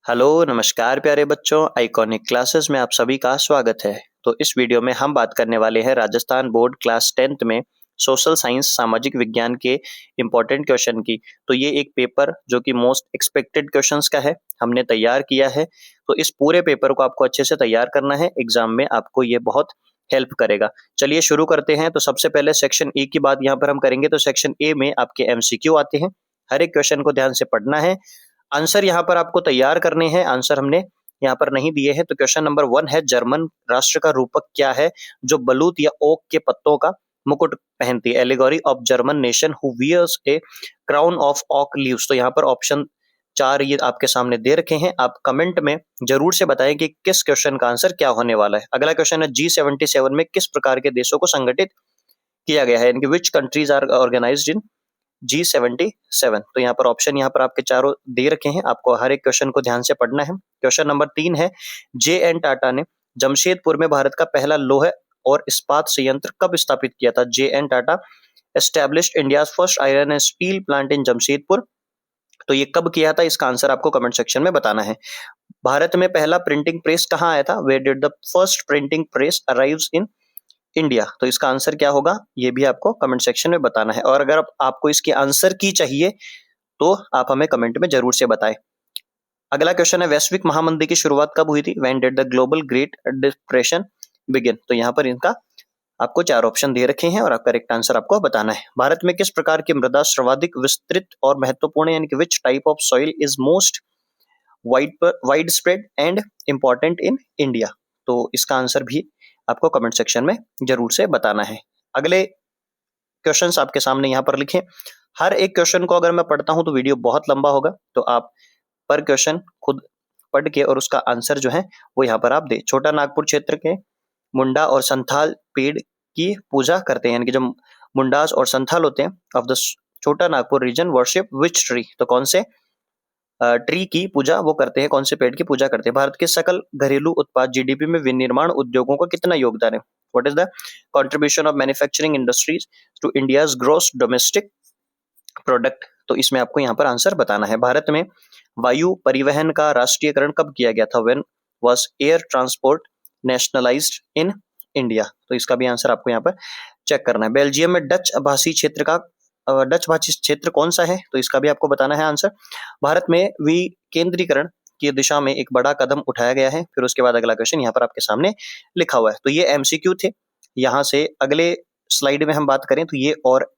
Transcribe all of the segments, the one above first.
Hello नमस्कार प्यारे बच्चों, आइकॉनिक क्लासेस में आप सभी का स्वागत है। तो इस वीडियो में हम बात करने वाले हैं राजस्थान बोर्ड क्लास 10th में सोशल साइंस सामाजिक विज्ञान के इम्पोर्टेंट क्वेश्चन की। तो ये एक पेपर जो कि मोस्ट एक्सपेक्टेड क्वेश्चंस का है, हमने तैयार किया है। तो इस पूरे पेपर को आपको अच्छे से तैयार करना है, एग्जाम में आपको ये बहुत हेल्प करेगा। चलिए शुरू करते हैं। तो सबसे पहले सेक्शन ए की बात यहाँ पर हम करेंगे। तो सेक्शन ए में आपके एमसीक्यू आते हैं, हर एक क्वेश्चन को ध्यान से पढ़ना है। आंसर यहाँ पर आपको तैयार करने हैं, आंसर हमने यहाँ पर नहीं दिए हैं। तो क्वेश्चन नंबर 1 है, जर्मन राष्ट्र का रूपक क्या है जो बलूत या ओक के पत्तों का मुकुट पहनती है? Allegory of German nation who wears a crown of oak leaves. तो यहाँ पर ऑप्शन 4 ये आपके सामने दे रखे हैं, आप कमेंट में जरूर से बताएं कि किस क्वेश्चन का आंसर क्या होने वाला है। अगला क्वेश्चन है, G77 में किस प्रकार के देशों को संगठित किया गया है, यानी कि which countries are organised in G77। तो यहाँ पर ऑप्शन यहाँ पर आपके चारों दे रखे हैं, आपको हर एक क्वेश्चन को ध्यान से पढ़ना है। क्वेश्चन नंबर 3 है, J.N. टाटा ने जमशेदपुर में भारत का पहला लौह और इस्पात संयंत्र कब स्थापित किया था? J.N. Tata established India's first iron and steel plant in Jamshedpur. तो ये कब किया था, इसका आंसर आपको कमेंट सेक्शन में बताना है। भारत में पहला प्रिंटिंग प्रेस कहाँ आया था? Where did the first printing press arrives in India. तो इसका आंसर क्या होगा, ये भी आपको कमेंट सेक्शन में बताना है। और अगर आपको इसके आंसर की चाहिए तो आप हमें कमेंट में जरूर से बताएं। अगला क्वेश्चन है, वैश्विक महामंदी की शुरुआत कब हुई थी? When did the global great depression begin. तो यहाँ पर इनका आपको 4 ऑप्शन दे रखे हैं और आपका करेक्ट आंसर आपको बताना है। भारत में किस प्रकार की मृदा सर्वाधिक विस्तृत और महत्वपूर्ण, यानी कि which type of soil is most wide spread and important in India. तो इसका आंसर भी आपको कमेंट सेक्शन में जरूर से बताना है। अगले क्वेश्चंस आपके सामने यहाँ पर लिखें। हर एक क्वेश्चन को अगर मैं पढ़ता हूं तो वीडियो बहुत लंबा होगा, तो आप पर क्वेश्चन खुद पढ़ के और उसका आंसर जो है वो यहाँ पर आप दे। छोटा नागपुर क्षेत्र के मुंडा और संथाल पेड़ की पूजा करते हैं, यानी कि जो मुंडास और संथाल होते हैं of the Chota Nagpur region worship which tree. तो कौन से ट्री की पूजा वो करते हैं, कौन से पेड़ की पूजा करते हैं? भारत के सकल घरेलू उत्पाद जीडीपी में विनिर्माण उद्योगों का कितना योगदान है? What is the contribution of manufacturing industries to India's gross domestic product. तो इसमें आपको यहाँ पर आंसर बताना है। भारत में वायु परिवहन का राष्ट्रीयकरण कब किया गया था? When was air transport nationalised in India. तो इसका भी आंसर आपको यहाँ पर चेक करना है। बेल्जियम में डच भाषी क्षेत्र कौन सा है? तो इसका भी आपको बताना है आंसर। भारत में विकेंद्रीकरण की दिशा में एक बड़ा कदम उठाया गया है। फिर उसके बाद अगला क्वेश्चन यहाँ पर आपके सामने लिखा हुआ है। तो ये एमसीक्यू थे। यहाँ से अगले स्लाइड में हम बात करें तो ये और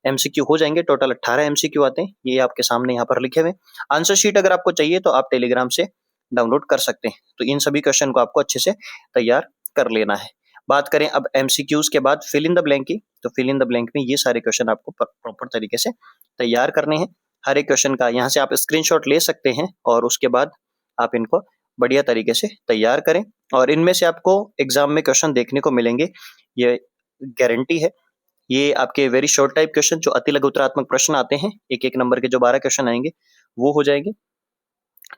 एमसीक्यू हो जाएंगे। टोटल 18 एमसीक्यू आते हैं, ये आपके सामने यहाँ पर लिखे हुए। आंसर शीट अगर आपको चाहिए तो आप टेलीग्राम से डाउनलोड कर सकते हैं। तो इन सभी क्वेश्चन को आपको अच्छे से तैयार कर लेना है। बात करें अब एमसीक्यूज के बाद फिल इन द ब्लैंक की। तो फिल इन द ब्लैंक में ये सारे क्वेश्चन आपको प्रॉपर तरीके से तैयार करने हैं। हर एक क्वेश्चन का यहाँ से आप स्क्रीनशॉट ले सकते हैं और उसके बाद आप इनको बढ़िया तरीके से तैयार करें। और इनमें से आपको एग्जाम में क्वेश्चन देखने को मिलेंगे, ये गारंटी है। ये आपके वेरी शॉर्ट टाइप क्वेश्चन जो अति लघु उत्तरात्मक प्रश्न आते हैं, एक एक नंबर के जो 12 क्वेश्चन आएंगे वो हो जाएंगे।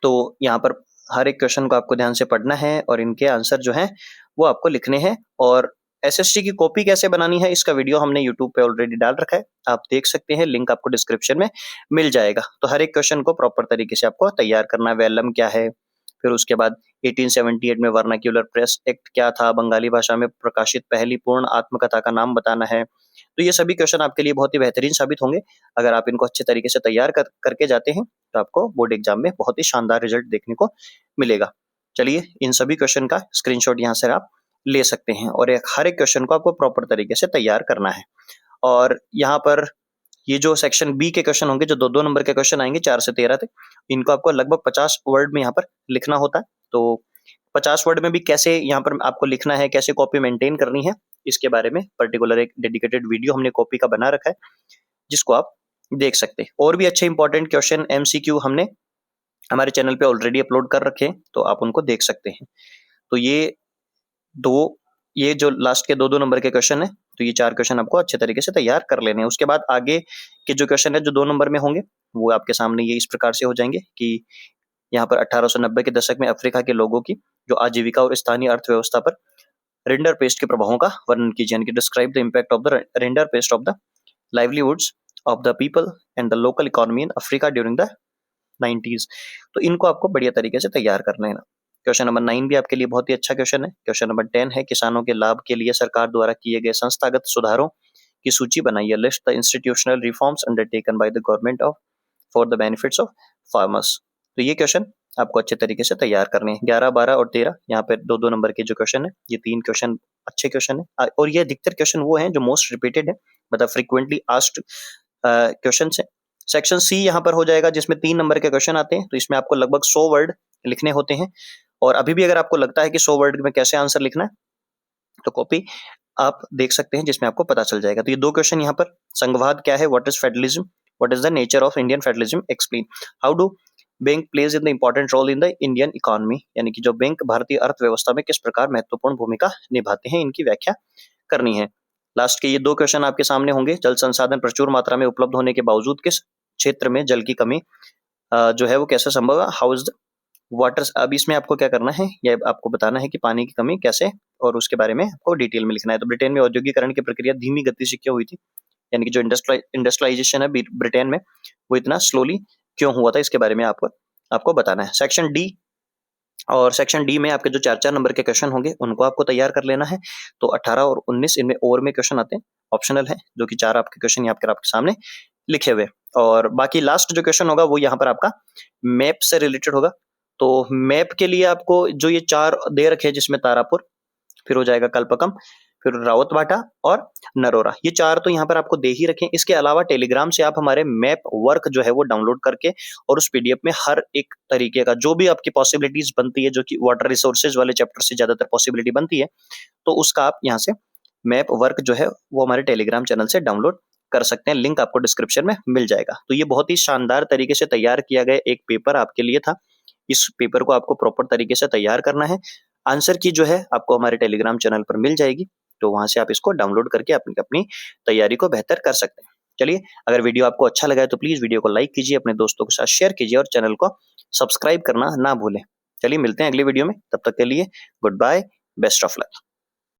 तो यहाँ पर हर एक क्वेश्चन को आपको ध्यान से पढ़ना है और इनके आंसर जो है वो आपको लिखने हैं। और एसएसटी की कॉपी कैसे बनानी है, इसका वीडियो हमने यूट्यूब पे ऑलरेडी डाल रखा है, आप देख सकते हैं, लिंक आपको डिस्क्रिप्शन में मिल जाएगा। तो हर एक क्वेश्चन को प्रॉपर तरीके से आपको तैयार करना है। वेलम क्या है, फिर उसके बाद 1878 में वर्नाक्यूलर प्रेस एक्ट क्या था, बंगाली भाषा में प्रकाशित पहली पूर्ण आत्मकथा का नाम बताना है। तो ये सभी क्वेश्चन आपके लिए बहुत ही बेहतरीन साबित होंगे। अगर आप इनको अच्छे तरीके से तैयार करके जाते हैं तो आपको बोर्ड एग्जाम में बहुत ही शानदार रिजल्ट देखने को मिलेगा। चलिए इन सभी क्वेश्चन का स्क्रीनशॉट यहाँ से आप ले सकते हैं और हर एक क्वेश्चन को आपको प्रॉपर तरीके से तैयार करना है। और यहाँ पर ये जो सेक्शन बी के क्वेश्चन होंगे, जो 2-2 नंबर के क्वेश्चन आएंगे 4 से 13 तक, इनको आपको लगभग 50 वर्ड में यहाँ पर लिखना होता है। तो 50 वर्ड में भी कैसे यहाँ पर आपको लिखना है, कैसे कॉपी मेंटेन करनी है, इसके बारे में पर्टिकुलर एक डेडिकेटेड वीडियो हमने कॉपी का बना रखा है, जिसको आप देख सकते हैं। और भी अच्छे इंपॉर्टेंट क्वेश्चन एमसीक्यू हमने हमारे चैनल पे ऑलरेडी अपलोड कर रखे हैं, तो आप उनको देख सकते हैं। तो ये जो लास्ट के 2-2 नंबर के क्वेश्चन है, तो ये 4 क्वेश्चन आपको अच्छे तरीके से तैयार कर लेने हैं। उसके बाद आगे के जो क्वेश्चन है जो 2 नंबर में होंगे वो आपके सामने ये इस प्रकार से हो जाएंगे कि यहाँ पर 1890 के दशक में अफ्रीका के लोगों की जो आजीविका और स्थानीय अर्थव्यवस्था पर रेंडर पेस्ट के प्रभावों का वर्णन कीजिए, यानी कि describe the impact of the render paste of the livelihoods of the people and the local economy in Africa during the 90s। तो इनको आपको बढ़िया तरीके से तैयार करना है ना। क्वेश्चन नंबर 9 भी आपके लिए बहुत ही अच्छा क्वेश्चन है। क्वेश्चन नंबर 10 है, किसानों के लाभ के लिए सरकार द्वारा किए गए संस्थागत सुधारों की सूची बनाइए। List the institutional reforms undertaken by the government of for the benefits of farmers. तो ये क्वेश्चन आपको अच्छे तरीके से तैयार करने हैं। 11, 12 और 13 यहाँ पे 2-2 नंबर के जो क्वेश्चन है, ये 3 क्वेश्चन अच्छे क्वेश्चन है और ये अधिकतर क्वेश्चन वो हैं जो मोस्ट रिपीटेड है, मतलब फ्रीक्वेंटली आस्क्ड क्वेश्चन है। सेक्शन सी यहाँ पर हो जाएगा जिसमें 3 नंबर के क्वेश्चन आते हैं। तो इसमें आपको लगभग 100 वर्ड लिखने होते हैं और अभी भी अगर आपको लगता है कि 100 वर्ड में कैसे आंसर लिखना है तो कॉपी आप देख सकते हैं जिसमें आपको पता चल जाएगा। तो ये 2 क्वेश्चन यहाँ पर, संघवाद क्या है, what is federalism, what is the nature of Indian federalism, explain, how do bank plays in the important role in the Indian economy, यानी कि जो बैंक भारतीय अर्थव्यवस्था में किस प्रकार महत्वपूर्ण भूमिका निभाते हैं, इनकी व्याख्या करनी है। लास्ट के ये 2 क्वेश्चन आपके सामने होंगे। जल संसाधन प्रचुर मात्रा में उपलब्ध होने के बावजूद किस क्षेत्र में जल की कमी जो है वो कैसे संभव है, हाउ इज द वाटर। अब इसमें आपको क्या करना है, ये आपको बताना है कि पानी की कमी कैसे, और उसके बारे में आपको डिटेल में लिखना है। तो ब्रिटेन में औद्योगिकरण की प्रक्रिया धीमी गति से क्यों हुई थी, यानी कि जो इंडस्ट्रियलाइजेशन है ब्रिटेन में वो इतना स्लोली क्यों हुआ था, इसके बारे में आपको बताना है। सेक्शन डी और सेक्शन डी में आपके जो 4-4 नंबर के क्वेश्चन होंगे उनको आपको तैयार कर लेना है। तो 18 और 19 इनमें और में क्वेश्चन आते हैं, ऑप्शनल है, जो कि 4 आपके क्वेश्चन यहाँ पर आपके सामने लिखे हुए। और बाकी लास्ट जो क्वेश्चन होगा वो यहाँ पर आपका मैप से रिलेटेड होगा। तो मैप के लिए आपको जो ये 4 दे रखे हैं, जिसमें तारापुर, फिर हो जाएगा कल्पकम, फिर रावतभाटा और नरोरा, ये 4 तो यहाँ पर आपको दे ही रखें। इसके अलावा टेलीग्राम से आप हमारे मैप वर्क जो है वो डाउनलोड करके और उस पीडीएफ में हर एक तरीके का जो भी आपकी पॉसिबिलिटीज बनती है, जो कि वाटर रिसोर्सेज वाले चैप्टर से ज्यादातर पॉसिबिलिटी बनती है, तो उसका आप यहाँ से मैप वर्क जो है वो हमारे टेलीग्राम चैनल से डाउनलोड कर सकते हैं। लिंक आपको डिस्क्रिप्शन में मिल जाएगा। तो ये बहुत ही शानदार तरीके से तैयार किया गया एक पेपर आपके लिए था। इस पेपर को आपको प्रॉपर तरीके से तैयार करना है। आंसर की जो है आपको हमारे टेलीग्राम चैनल पर मिल जाएगी, तो वहां से आप इसको डाउनलोड करके अपनी तैयारी को बेहतर कर सकते हैं। चलिए, अगर वीडियो आपको अच्छा लगा है तो प्लीज वीडियो को लाइक कीजिए, अपने दोस्तों के साथ शेयर कीजिए और चैनल को सब्सक्राइब करना ना भूलें। चलिए, मिलते हैं अगली वीडियो में, तब तक के लिए good bye, best of luck.